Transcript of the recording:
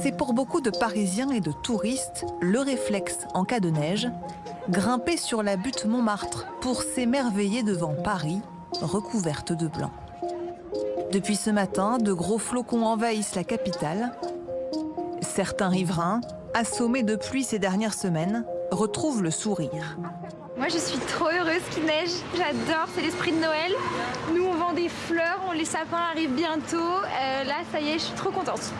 C'est pour beaucoup de Parisiens et de touristes le réflexe en cas de neige, grimper sur la butte Montmartre pour s'émerveiller devant Paris, recouverte de blanc. Depuis ce matin, de gros flocons envahissent la capitale. Certains riverains, assommés de pluie ces dernières semaines, retrouvent le sourire. Moi, je suis trop heureuse qu'il neige. J'adore, c'est l'esprit de Noël. Nous, on vend des fleurs, les sapins arrivent bientôt. Là, ça y est, je suis trop contente.